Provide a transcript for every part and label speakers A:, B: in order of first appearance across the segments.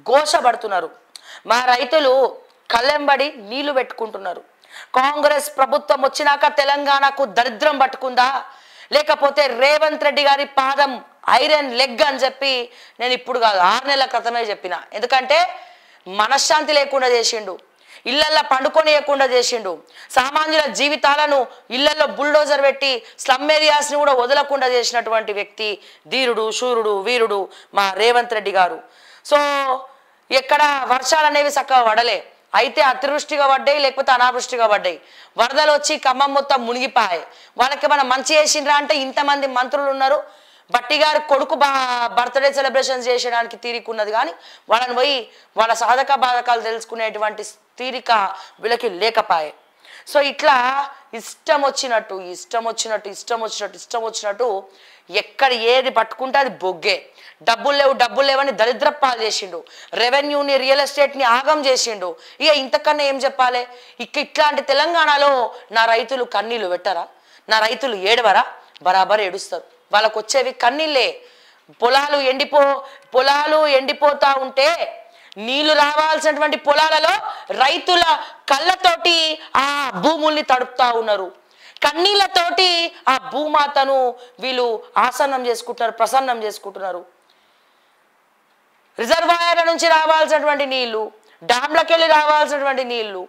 A: ఘోషపడుతున్నారు. మా రైతులు కళ్ళెంబడి నీళ్లు పెట్టుకుంటున్నారు. కాంగ్రెస్ ప్రభుత్వం వచ్చినాక తెలంగాణకు దరిద్రం పట్టుకుందా, లేకపోతే రేవంత్ రెడ్డి గారి పాదం ఐరన్ లెగ్ అని చెప్పి నేను ఇప్పుడు కాదు 6 నెలల క్రితమే చెప్పిన. ఎందుకంటే మనశ్శాంతి లేకుండా చేసిండు, ఇళ్లల్లో పండుకొనియకుండా చేసిండు, సామాన్యుల జీవితాలను ఇళ్లలో బుల్డోజర్ పెట్టి స్లమ్ ఏరియాస్ని కూడా వదలకుండా చేసినటువంటి వ్యక్తి ధీరుడు, శూరుడు, వీరుడు మా రేవంత్ రెడ్డి గారు. సో ఎక్కడ వర్షాలు అనేవి చక్కగా పడలే, అయితే అతివృష్టిగా పడ్డాయి, లేకపోతే అనావృష్టిగా పడ్డాయి. వరదలు వచ్చి ఖమ్మం మొత్తం మునిగిపోయాయి. వాళ్ళకి మనం మంచి చేసిండ్రా అంటే ఇంతమంది మంత్రులు ఉన్నారు, బట్టి గారి కొడుకు బర్త్డే సెలబ్రేషన్ చేసేయడానికి తీరికున్నది, కానీ వాళ్ళని పోయి వాళ్ళ సాధక బాధకాలు తెలుసుకునేటువంటి తీరిక వీళ్ళకి లేకపాయే. సో ఇట్లా ఇష్టం వచ్చినట్టు ఎక్కడ ఏది పట్టుకుంటే అది బొగ్గే. డబ్బులు లేవని దరిద్రపాలు చేసిండు, రెవెన్యూని రియల్ ఎస్టేట్ని ఆగం చేసిండు. ఇక ఇంతకన్నా ఏం చెప్పాలి? ఇట్లాంటి తెలంగాణలో నా రైతులు కన్నీళ్ళు పెట్టరా? నా రైతులు ఏడవరా? బరాబర్ ఏడుస్తారు. వాళ్ళకు వచ్చేవి కన్నీళ్ళే. పొలాలు ఎండిపోతా ఉంటే నీళ్లు రావాల్సినటువంటి పొలాలలో రైతుల కళ్ళతోటి ఆ భూముల్ని తడుపుతా ఉన్నారు, కన్నీళ్లతోటి ఆ భూమాతను వీళ్ళు ప్రసన్నం చేసుకుంటున్నారు. రిజర్వాయర్ల నుంచి రావాల్సినటువంటి నీళ్లు, డామ్లకెళ్ళి రావాల్సినటువంటి నీళ్లు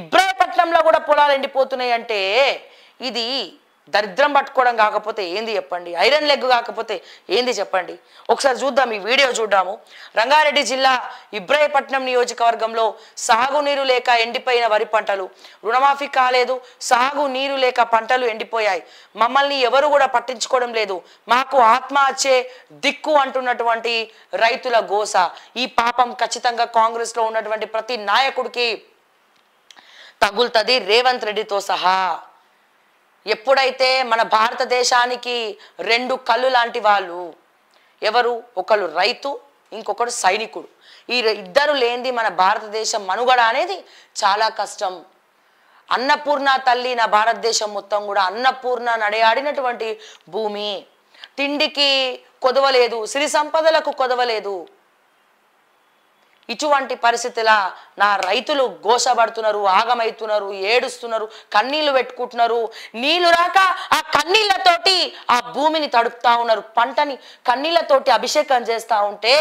A: ఇబ్రాహీపట్నంలో కూడా పొలాలు ఎండిపోతున్నాయి అంటే ఇది దరిద్రం పట్టుకోవడం కాకపోతే ఏంది చెప్పండి? ఐరన్ లెగ్ కాకపోతే ఏంది చెప్పండి? ఒకసారి చూద్దాం, ఈ వీడియో చూద్దాము. రంగారెడ్డి జిల్లా ఇబ్రాహీపట్నం నియోజకవర్గంలో సాగునీరు లేక ఎండిపోయిన వరి పంటలు, రుణమాఫీ కాలేదు, సాగునీరు లేక పంటలు ఎండిపోయాయి, మమ్మల్ని ఎవరు కూడా పట్టించుకోవడం లేదు, మాకు ఆత్మహత్యే దిక్కు అంటున్నటువంటి రైతుల గోస. ఈ పాపం ఖచ్చితంగా కాంగ్రెస్లో ఉన్నటువంటి ప్రతి నాయకుడికి తగులుతుంది, రేవంత్ రెడ్డితో సహా. ఎప్పుడైతే మన భారతదేశానికి 2 కళ్ళు లాంటి వాళ్ళు ఎవరు, ఒకళ్ళు రైతు, ఇంకొకడు సైనికుడు, ఈ ఇద్దరు లేనిది మన భారతదేశం మనుగడ అనేది చాలా కష్టం. అన్నపూర్ణ తల్లి నా భారతదేశం మొత్తం కూడా అన్నపూర్ణ నడయాడినటువంటి భూమి. తిండికి కొదవలేదు, సిరి సంపదలకు కొదవలేదు. ఇటువంటి పరిస్థితిలా నా రైతులు ఘోషపడుతున్నారు, ఆగమవుతున్నారు, ఏడుస్తున్నారు, కన్నీళ్లు పెట్టుకుంటున్నారు. నీళ్లు రాక ఆ కన్నీళ్లతోటి ఆ భూమిని తడుపుతా ఉన్నారు, పంటని కన్నీళ్లతోటి అభిషేకం చేస్తూ ఉంటే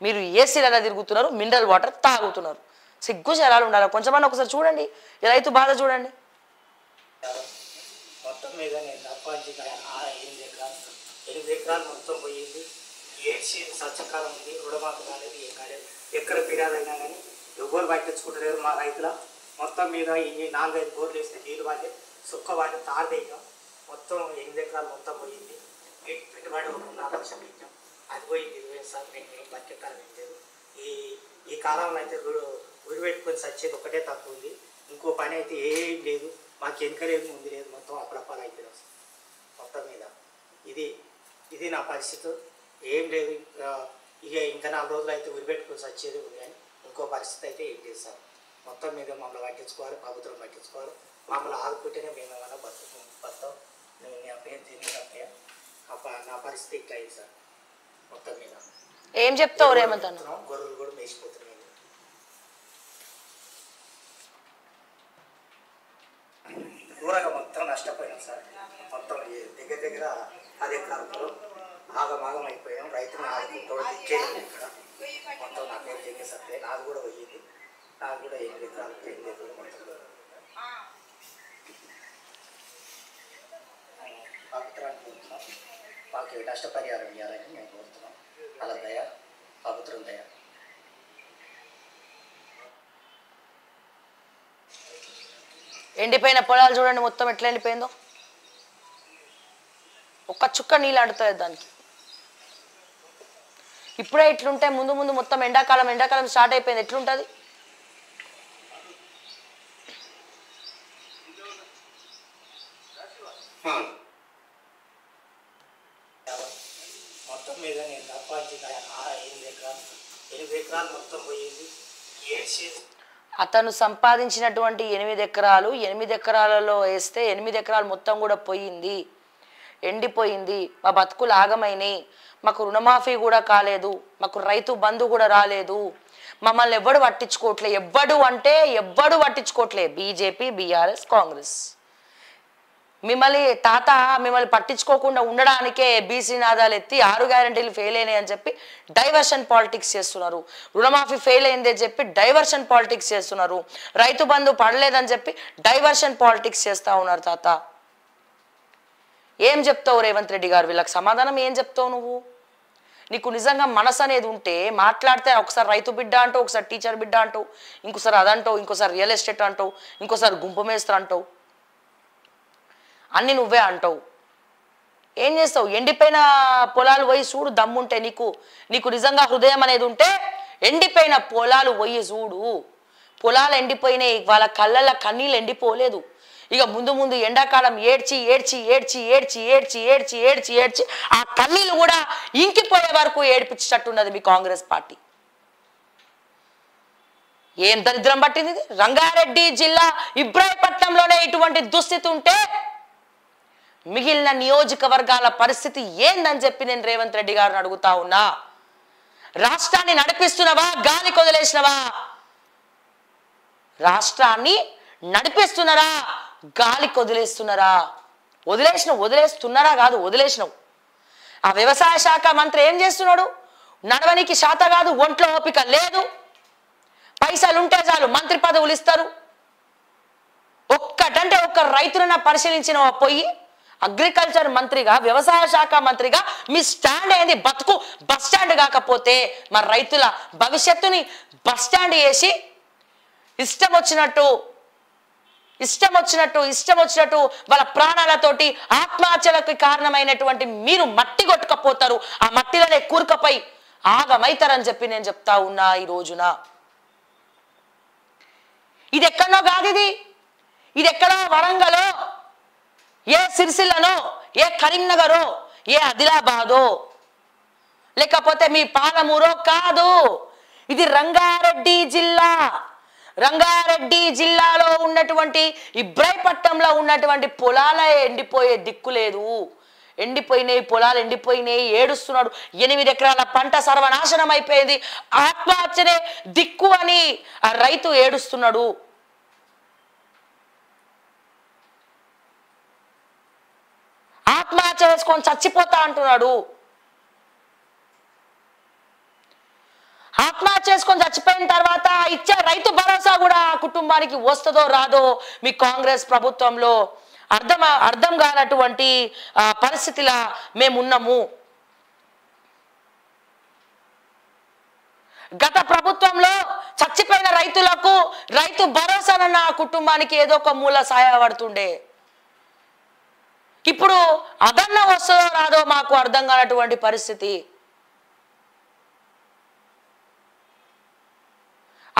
A: మీరు ఏసీలలో తిరుగుతున్నారు, మినరల్ వాటర్ తాగుతున్నారు. సిగ్గు శరాలు ఉండాలి కొంచెమన్నా. ఒకసారి చూడండి ఈ రైతు బాధ చూడండి.
B: మొత్తం మీద నేను సంపాదించిన 8 ఎకరాలు మొత్తం పోయింది. సత్యకాలం ఉంది, రుణమాఫీ కాలేదు, ఏం కాలేదు. ఎక్కడ ఫిర్యాదైనా కానీ ఎవ్వరు పట్టించుకుంటలేరు మా రైతుల. మొత్తం మీద ఈ 4-5 బోర్లు వేస్తే నీళ్ళు వాళ్ళే సుక్క వాళ్ళే తారదేయడం. మొత్తం 8 ఎకరాలు మొత్తం పోయింది. పెట్టుబడి 4 లక్షలు ఇచ్చాం, అది పోయింది. 20 సార్ మేము బతికాలం లేదు. ఈ కాలంలో అయితే ఉరి పెట్టుకొని సచ్చేది ఒకటే తక్కువ ఉంది, ఇంకో పని అయితే ఏం లేదు. మాకు వెనుకలేదు ముందు లేదు, మొత్తం అప్పుడప్పాలు అయిపోయింది. మొత్తం మీద ఇది నా పరిస్థితి. ఏం లేదు. ఇక ఇంకా 4 రోజులు అయితే ఉరిపెట్టుకొని వచ్చేది ఉంది, కానీ ఇంకో పరిస్థితి అయితే ఏం లేదు సార్. మొత్తం మీద మమ్మల్ని పట్టించుకోవాలి, ప్రభుత్వం పట్టించుకోవాలి. మమ్మల్ని ఆదుకుంటేనే మేము ఏమైనా బతాం. నేను నీ అప్పయ్య తిరిగి అప్పయ్య నా పరిస్థితి ఇట్లా అయింది సార్. మొత్తం మీద
A: ఏం చెప్తావు రేవంత్ అన్న?
B: గొర్రెలు కూడా మేసిపోతున్నాయి. ఘోరంగా మొత్తం నష్టపోయాం సార్. మొత్తం దగ్గర 10 ఎకరాలు ఆగమాగం అయిపోయాం. రైతుని ఆదుకుంటూ దిక్కేది ఇక్కడ మొత్తం. నా పేరు జగ్గే సత్తే, నాది కూడా పోయింది. నాకు కూడా 8 ఎకరాలు మొత్తం ప్రభుత్వాన్ని కోరుతున్నాం. మాకు నష్టపరిహారం ఇవ్వాలని మేము కోరుతున్నాం. అలా దయ, ప్రభుత్వం దయ.
A: ఎండిపోయిన పొలాలు చూడండి మొత్తం ఎట్లా ఎండిపోయిందో, ఒక్క చుక్క నీళ్ళు ఆడుతుంది దానికి. ఇప్పుడే ఇట్లుంటే ముందు మొత్తం ఎండాకాలం స్టార్ట్ అయిపోయింది, ఎట్లుంటుంది?
B: మొత్తం మీద నేను సంపాదించిన 8 ఎకరాలు మొత్తం పోయింది.
A: అతను సంపాదించినటువంటి 8 ఎకరాలు 8 ఎకరాలలో వేస్తే 8 ఎకరాలు మొత్తం కూడా పోయింది. ఎండిపోయింది, మా బతుకులు ఆగమైనాయి, మాకు రుణమాఫీ కూడా కాలేదు, మాకు రైతు బంధు కూడా రాలేదు, మమ్మల్ని ఎవ్వడు పట్టించుకోవట్లే. ఎవ్వడు పట్టించుకోవట్లే. BJP, BRS, Congress. మిమ్మల్ని పట్టించుకోకుండా ఉండడానికే బీసీ నాదాలు ఎత్తి 6 గ్యారెంటీలు ఫెయిల్ అయినాయి అని చెప్పి డైవర్షన్ పాలిటిక్స్ చేస్తున్నారు. రుణమాఫీ ఫెయిల్ అయిందని చెప్పి డైవర్షన్ పాలిటిక్స్ చేస్తున్నారు. రైతు బంధు పడలేదని చెప్పి డైవర్షన్ పాలిటిక్స్ చేస్తూ ఉన్నారు. తాత ఏం చెప్తావు రేవంత్ రెడ్డి గారు? వీళ్ళకి సమాధానం ఏం చెప్తావు నువ్వు? నీకు నిజంగా మనసు అనేది ఉంటే మాట్లాడితే ఒకసారి రైతు బిడ్డ అంటావు, ఒకసారి టీచర్ బిడ్డ అంటావు, ఇంకోసారి అదంటావు, ఇంకోసారి రియల్ ఎస్టేట్ అంటావు, ఇంకోసారి గుంపు మేస్త్రి అంటావు, అన్ని నువ్వే అంటావు. ఏం చేస్తావు? ఎండిపోయిన పొలాలు పోయి చూడు, దమ్ముంటే నీకు నిజంగా హృదయం అనేది ఉంటే ఎండిపోయిన పొలాలు పోయి చూడు. పొలాలు ఎండిపోయినాయి, వాళ్ళ కళ్ళల్లో కన్నీళ్ళు ఎండిపోలేదు. ఇక ముందు ఎండాకాలం ఏడ్చి ఆ కన్నీళ్ళు కూడా ఇంకిపోయే వరకు ఏడిపించేటట్టున్నది మీ కాంగ్రెస్ పార్టీ. ఏం దరిద్రం పట్టింది? రంగారెడ్డి జిల్లా ఇబ్రాహీపట్నంలోనే ఇటువంటి దుస్థితి ఉంటే మిగిలిన నియోజకవర్గాల పరిస్థితి ఏందని చెప్పి నేను రేవంత్ రెడ్డి గారిని అడుగుతా ఉన్నా. రాష్ట్రాన్ని నడిపిస్తున్నవా, గాలి కొదిలేసినవా? రాష్ట్రాన్ని నడిపిస్తున్నారా, గాలి కొదిలేస్తున్నారా? వదిలేస్తున్నారా కాదు, వదిలేసినావు. ఆ వ్యవసాయ శాఖ మంత్రి ఏం చేస్తున్నాడు? నడవనికి శాత కాదు, ఒంట్లో ఓపిక లేదు. పైసలు ఉంటే చాలు మంత్రి పదవులు ఇస్తారు. ఒక్కటంటే ఒక్క రైతులను పరిశీలించిన పోయి అగ్రికల్చర్ మంత్రిగా, వ్యవసాయ శాఖ మంత్రిగా మీ స్టాండ్ ఏంది? బతుకు బస్ స్టాండ్ కాకపోతే మరి రైతుల భవిష్యత్తుని బస్ స్టాండ్ చేసి ఇష్టం వచ్చినట్టు వాళ్ళ ప్రాణాలతోటి ఆత్మహత్యలకు కారణమైనటువంటి మీరు మట్టి కొట్టుకపోతారు. ఆ మట్టిలోనే కూరుకపై ఆగమైతారని చెప్పి నేను చెప్తా ఉన్నా ఈ రోజున. ఇది ఎక్కడో కాదు, ఇది ఎక్కడో వరంగలో, ఏ సిరిసిల్లనో, ఏ కరీంనగరో, ఏ ఆదిలాబాదో, లేకపోతే మీ పాలమూరో కాదు. ఇది రంగారెడ్డి జిల్లా. రంగారెడ్డి జిల్లాలో ఉన్నటువంటి ఇబ్రాహీపట్నంలో ఉన్నటువంటి పొలాల ఎండిపోయే దిక్కు లేదు. ఎండిపోయినాయి పొలాలు, ఎండిపోయినాయి, ఏడుస్తున్నాడు. 8 ఎకరాల పంట సర్వనాశనం అయిపోయింది, ఆత్మహత్యనే దిక్కు అని ఆ రైతు ఏడుస్తున్నాడు. ఆత్మహత్య చేసుకొని చచ్చిపోతా అంటున్నాడు. ఆత్మహత్య చేసుకొని చచ్చిపోయిన తర్వాత ఇచ్చే రైతు భరోసా కూడా ఆ కుటుంబానికి వస్తుందో రాదో మీ కాంగ్రెస్ ప్రభుత్వంలో అర్థం కానటువంటి పరిస్థితిలా మేమున్నాము. గత ప్రభుత్వంలో చచ్చిపోయిన రైతులకు రైతు భరోసానన్న ఆ కుటుంబానికి ఏదో ఒక మూల సహాయపడుతుండే. ఇప్పుడు అదన్న వస్తుందో రాదో మాకు అర్థం కానటువంటి పరిస్థితి.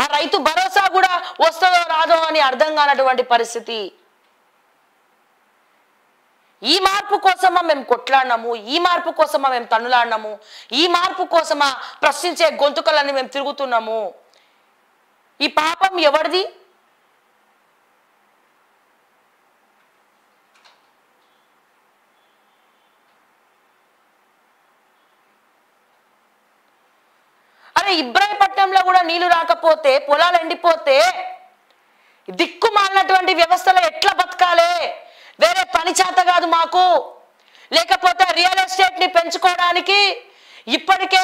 A: ఆ రైతు భరోసా కూడా వస్తుందో రాదో అని అర్థం కానటువంటి పరిస్థితి. ఈ మార్పు కోసమా మేము కొట్లాడినాము, ఈ మార్పు కోసమా మేము తన్నులాడినాము, ఈ మార్పు కోసమా ప్రశ్నించే గొంతుకలన్నీ మేము తిరుగుతున్నాము. ఈ పాపం ఎవరిది? అరే ఇబ్రాహీపట్నంలో కూడా నీళ్లు రాకపోతే, పొలాలు ఎండిపోతే దిక్కుమాలినటువంటి వ్యవస్థలో ఎట్లా బతకాలి? వేరే పని చేత కాదు మాకు, లేకపోతే రియల్ ఎస్టేట్ ని పెంచుకోవడానికి ఇప్పటికే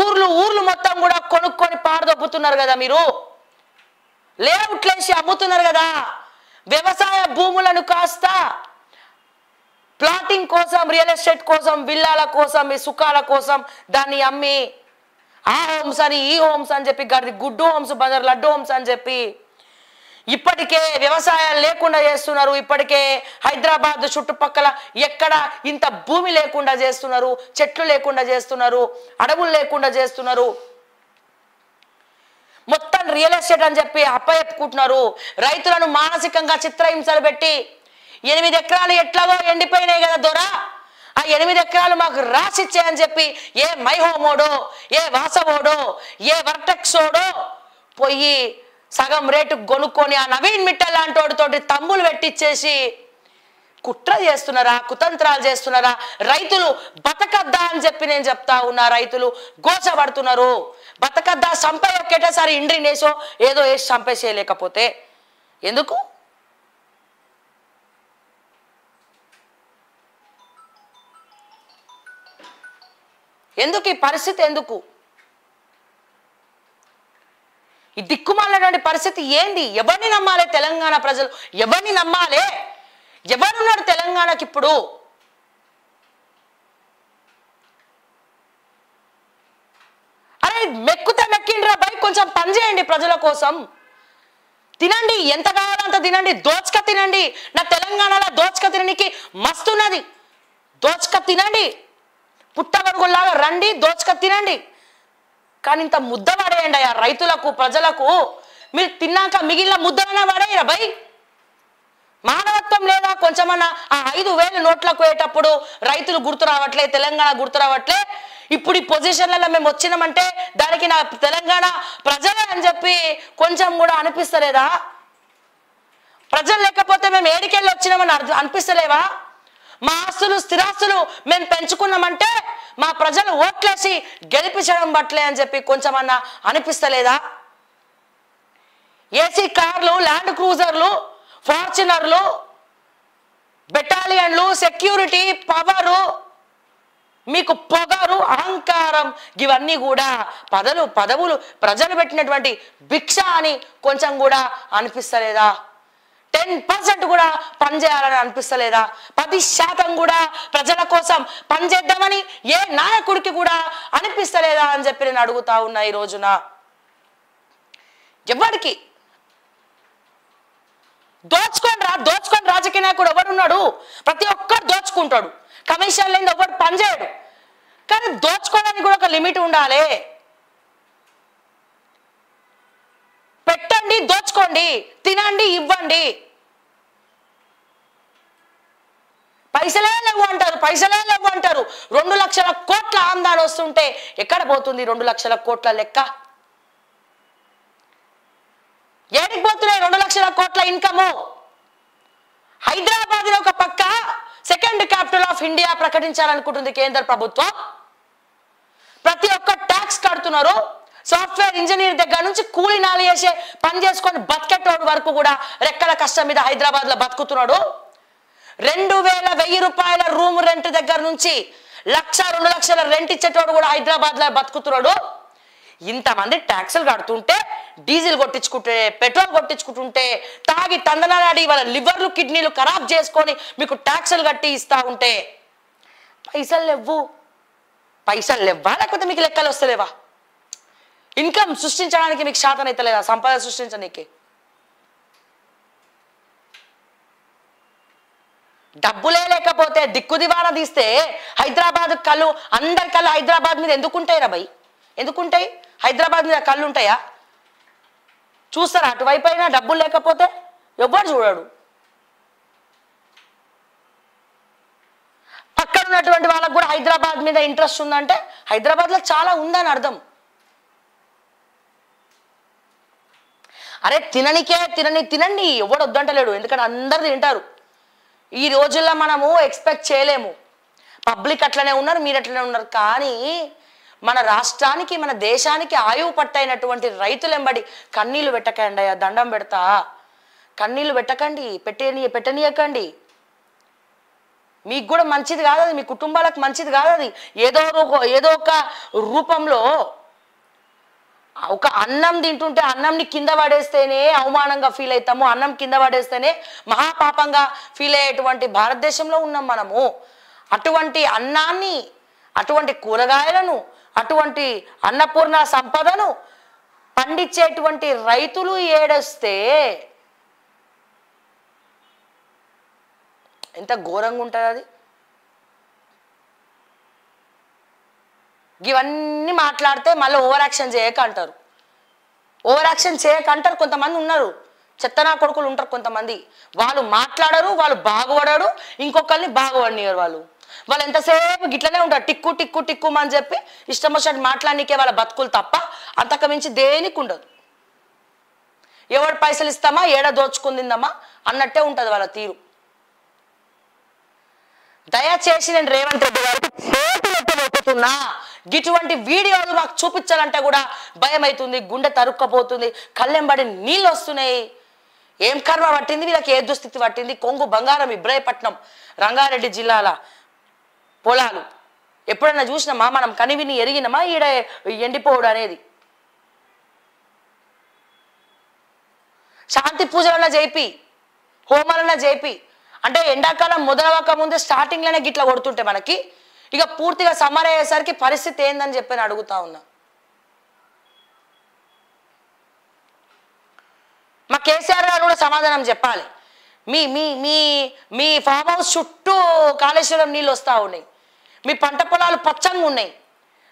A: ఊర్లు మొత్తం కూడా కొనుక్కొని పారదొబ్బుతున్నారు కదా మీరు. లేఅవుట్లేసి అమ్ముతున్నారు కదా. వ్యవసాయ భూములను కాస్త ప్లాటింగ్ కోసం, రియల్ ఎస్టేట్ కోసం, విల్లాల కోసం, ఈ సుఖాల కోసం దాన్ని అమ్మి ఆ హోమ్స్ అని, ఈ హోమ్స్ అని చెప్పి, గుడ్డు హోమ్స్, బజార్ లడ్డు హోమ్స్ అని చెప్పి ఇప్పటికే వ్యవసాయం లేకుండా చేస్తున్నారు. ఇప్పటికే హైదరాబాద్ చుట్టుపక్కల ఎక్కడ ఇంత భూమి లేకుండా చేస్తున్నారు, చెట్లు లేకుండా చేస్తున్నారు, అడవులు లేకుండా చేస్తున్నారు. మొత్తం రియల్ ఎస్టేట్ అని చెప్పి అప్పచెప్పుకుంటున్నారు. రైతులను మానసికంగా చిత్రహింసలు పెట్టి 8 ఎకరాలు ఎట్లాగో ఎండిపోయినాయి కదా దొరా, ఆ 8 ఎకరాలు మాకు రాసిచ్చాయని చెప్పి ఏ మైహోమోడో, ఏ వాసవోడో, ఏ వర్టెక్సోడో పోయి సగం రేటు కొనుక్కొని ఆ నవీన్ మిట్టల్ లాంటి వాడితోటి తమ్ములు పెట్టించేసి కుట్ర చేస్తున్నారా, కుతంత్రాలు చేస్తున్నారా? రైతులు బతకద్దా అని చెప్పి నేను చెప్తా ఉన్నా. రైతులు గోచబడుతున్నారు. బతకద్దా, చంపే ఒకేటేసారి ఇండ్రినేసో ఏదో వేసి చంపేసేయలేకపోతే ఎందుకు? ఎందుకు ఈ పరిస్థితి? ఎందుకు ఈ దిక్కుమాలినటువంటి పరిస్థితి ఏంది? ఎవరిని నమ్మాలి? తెలంగాణ ప్రజలు ఎవరిని నమ్మాలి? ఎవరున్నాడు తెలంగాణకి ఇప్పుడు? అరే మెక్కుతే మెక్కిండ్రా బై, కొంచెం పని చేయండి ప్రజల కోసం. తినండి, ఎంత కావాలో అంత తినండి, దోచక తినండి. నా తెలంగాణలో దోచక తినడానికి మస్తున్నది. దోచక తినండి, పుట్టగొడుగులాగా రండి, దోచక తినండి. కానీ ఇంత ముద్ద పడేయండి ఆ రైతులకు, ప్రజలకు. మీరు తిన్నాక మిగిలిన ముద్దలైనా పడేయరా బై? మానవత్వం లేదా కొంచెమన్నా? ఆ 5,000 నోట్లకు పోయేటప్పుడు రైతులు గుర్తు రావట్లే, తెలంగాణ గుర్తు రావట్లే. ఇప్పుడు ఈ పొజిషన్లలో మేము వచ్చినామంటే దానికి నా తెలంగాణ ప్రజలే అని చెప్పి కొంచెం కూడా అనిపిస్తలేదా? ప్రజలు లేకపోతే మేము ఏడికెళ్ళి వచ్చినామని అనిపిస్తలేవా? మా ఆస్తులు స్థిరాస్తులు మేము పెంచుకున్నామంటే మా ప్రజలు ఓట్లేసి గెలిపించడం బట్లే అని చెప్పి కొంచెమన్నా అనిపిస్తలేదా? ఏసీ కార్లు, ల్యాండ్ క్రూజర్లు, ఫార్చునర్లు, బెటాలియన్లు, సెక్యూరిటీ, పవరు, మీకు పొగరు, అహంకారం, ఇవన్నీ కూడా పదవులు ప్రజలు పెట్టినటువంటి భిక్ష అని కొంచెం కూడా అనిపిస్తలేదా? 10% కూడా పనిచేయాలని అనిపిస్తలేదా? 10% కూడా ప్రజల కోసం పనిచేద్దామని ఏ నాయకుడికి కూడా అనిపిస్తలేదా అని చెప్పి నేను అడుగుతా ఉన్నా ఈ రోజున. ఎవరికి దోచుకొని రాజకీయ నాయకుడు ఎవరున్నాడు? ప్రతి ఒక్కరు దోచుకుంటాడు. కమిషన్ లేని ఎవరు పనిచేయడు. కానీ దోచుకోవడానికి కూడా ఒక లిమిట్ ఉండాలి. పెట్టండి, దోచుకోండి, తినండి, ఇవ్వండి. పైసలే లేవు అంటారు. 2 లక్షల కోట్ల ఆమ్దాని వస్తుంటే ఎక్కడ పోతుంది 2 లక్షల కోట్ల లెక్క? ఏడికి పోతున్నాయి 2 లక్షల కోట్ల ఇన్కము? హైదరాబాద్ ఒక పక్క సెకండ్ క్యాపిటల్ ఆఫ్ ఇండియా ప్రకటించాలనుకుంటుంది కేంద్ర ప్రభుత్వం. ప్రతి ఒక్క ట్యాక్స్ కడుతున్నారు. సాఫ్ట్వేర్ ఇంజనీర్ దగ్గర నుంచి కూలి నాలు చేసే పని చేసుకొని బతికేటోడు వరకు కూడా రెక్కల కష్టం మీద హైదరాబాద్ లో బతుకుతున్నాడు. 2,000 రూపాయల రూమ్ రెంట్ దగ్గర నుంచి 1,00,000 2 లక్షల రెంట్ ఇచ్చేటోడు కూడా హైదరాబాద్ లో బతుకుతున్నాడు. ఇంతమంది ట్యాక్సులు కడుతుంటే, డీజిల్ కొట్టించుకుంటే, పెట్రోల్ కొట్టించుకుంటుంటే, తాగి తందనాడి వాళ్ళ లివర్లు కిడ్నీలు ఖరాబ్ చేసుకొని మీకు ట్యాక్సులు కట్టి ఇస్తా ఉంటే పైసలు లేవా? లేకపోతే మీకు లెక్కలు వస్తలేవా? ఇన్కమ్ సృష్టించడానికి మీకు శాతం అయితే లేదా? సంపద సృష్టించడానికి డబ్బులే లేకపోతే దిక్కు దివాణా తీస్తే హైదరాబాద్ కళ్ళు, అందరి కళ్ళు హైదరాబాద్ మీద ఎందుకుంటాయిరా భయ్? ఎందుకుంటాయి? హైదరాబాద్ మీద కళ్ళు ఉంటాయా? చూస్తారా అటువైపు అయినా? డబ్బులు లేకపోతే ఎవ్వరు చూడడు. పక్కన ఉన్నటువంటి వాళ్ళకు కూడా హైదరాబాద్ మీద ఇంట్రెస్ట్ ఉందంటే హైదరాబాద్లో చాలా ఉందని అర్థం. అరే తినండి, ఎవడు వద్దంటలేడు. ఎందుకంటే అందరు తింటారు. ఈ రోజుల్లో మనము ఎక్స్పెక్ట్ చేయలేము. పబ్లిక్ అట్లనే ఉన్నారు, మీరు అట్లనే ఉన్నారు. కానీ మన రాష్ట్రానికి, మన దేశానికి ఆయువు పట్టైనటువంటి రైతులు ఎంబడి కన్నీళ్లు పెట్టకండి. దండం పెడతా, కన్నీళ్లు పెట్టకండి, పెట్టనీయకండి. మీకు కూడా మంచిది కాదు అది, మీ కుటుంబాలకు మంచిది కాదు అది. ఏదో ఒక రూపంలో ఒక అన్నం తింటుంటే అన్నంని కింద పడేస్తేనే అవమానంగా ఫీల్ అవుతాము. అన్నం కింద పడేస్తేనే మహాపాపంగా ఫీల్ అయ్యేటువంటి భారతదేశంలో ఉన్నాం మనము. అటువంటి అన్నాన్ని, అటువంటి కూరగాయలను, అటువంటి అన్నపూర్ణ సంపదను పండించేటువంటి రైతులు ఏడొస్తే ఎంత ఘోరంగా ఉంటుంది అది. ఇవన్నీ మాట్లాడితే మళ్ళీ ఓవర్ యాక్షన్ చేయకంటారు. కొంతమంది ఉన్నారు, చెత్తనా కొడుకులు ఉంటారు కొంతమంది. వాళ్ళు మాట్లాడరు, వాళ్ళు బాగుపడరు, ఇంకొకరిని బాగుపడినారు. వాళ్ళు ఎంతసేపు గిట్లనే ఉంటారు. టిక్కు అని చెప్పి ఇష్టం వచ్చినట్టు మాట్లాడనికే వాళ్ళ బతుకులు తప్ప అంతకు మించి దేనికి ఉండదు. ఎవడు పైసలు ఇస్తామా, ఏడ దోచుకుందిందమ్మా అన్నట్టే ఉంటుంది వాళ్ళ తీరు. దయచేసి నేను రేవంత్ రెడ్డి గారికి చేతులెత్తి మొక్కుతున్నా, ఇటువంటి వీడియోలు మాకు చూపించాలంటే కూడా భయం అవుతుంది, గుండె తరుక్కపోతుంది, కళ్ళెంబడి నీళ్ళు వస్తున్నాయి. ఏం కర్మ పట్టింది వీళ్ళకి, ఏ దుస్థితి పట్టింది? కొంగు బంగారం ఇబ్రాహీపట్నం రంగారెడ్డి జిల్లాల పొలాలు ఎప్పుడైనా చూసినామా మనం? కనివిని ఎరిగినమా ఈడ ఎండిపోవడం అనేది? శాంతి పూజలన్నా చేపి, హోమాలన్నా చేపి, అంటే ఎండాకాలం మొదలవక ముందే స్టార్టింగ్లోనే గిట్లా కొడుతుంటే మనకి ఇక పూర్తిగా సమ్మర్ అయ్యేసరికి పరిస్థితి ఏందని చెప్పి నేను అడుగుతా ఉన్నా. మా కేసీఆర్ గారు కూడా సమాధానం చెప్పాలి. మీ మీ మీ మీ ఫామ్ హౌస్ చుట్టూ కాళేశ్వరం నీళ్ళు వస్తూ ఉన్నాయి, మీ పంట పొలాలు పచ్చంగా ఉన్నాయి,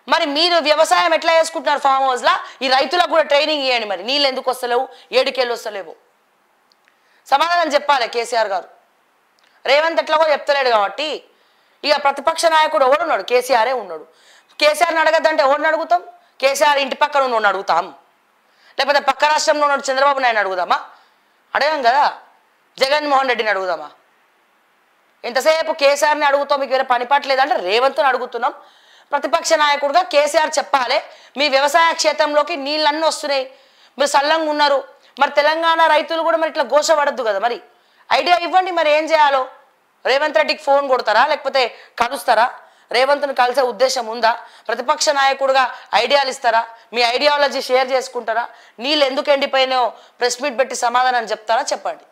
A: మరి మీరు వ్యవసాయం ఎట్లా చేసుకుంటున్నారు ఫామ్ హౌస్లో? ఈ రైతులకు కూడా ట్రైనింగ్ ఇవ్వండి. మరి నీళ్ళు ఎందుకు వస్తలేవు, ఏడుకెళ్ళి వస్తలేవు? సమాధానం చెప్పాలి కేసీఆర్ గారు. రేవంత్ ఎట్లా కూడా చెప్తలేడు కాబట్టి ఇక ప్రతిపక్ష నాయకుడు ఎవడున్నాడు? కేసీఆరే ఉన్నాడు. కేసీఆర్ని అడగద్దంటే ఎవరిని అడుగుతాం? కేసీఆర్ ఇంటి పక్కన ఉన్నోడిని అడుగుతాం, లేకపోతే పక్క రాష్ట్రంలో ఉన్నాడు చంద్రబాబు నాయుడు అడుగుదామా? అడగం కదా. జగన్మోహన్ రెడ్డిని అడుగుదామా? ఎంతసేపు కేసీఆర్ని అడుగుతాం, మీకు వేరే పని పట్టలేదంటే రేవంత్ని అడుగుతున్నాం. ప్రతిపక్ష నాయకుడుగా కేసీఆర్ చెప్పాలి, మీ వ్యవసాయ క్షేత్రంలోకి నీళ్ళన్నీ వస్తున్నాయి, మీరు సల్లంగా ఉన్నారు, మరి తెలంగాణ రైతులు కూడా మరి ఇట్లా ఘోషపడద్దు కదా, మరి ఐడియా ఇవ్వండి. మరి ఏం చేయాలో? రేవంత్ రెడ్డికి ఫోన్ కొడతారా, లేకపోతే కలుస్తారా? రేవంత్ను కలిసే ఉద్దేశం ఉందా? ప్రతిపక్ష నాయకుడుగా ఐడియాలు ఇస్తారా? మీ ఐడియాలజీ షేర్ చేసుకుంటారా? నీళ్ళు ఎందుకు ఎండిపోయినాయో ప్రెస్ మీట్ పెట్టి సమాధానం చెప్తారా? చెప్పండి.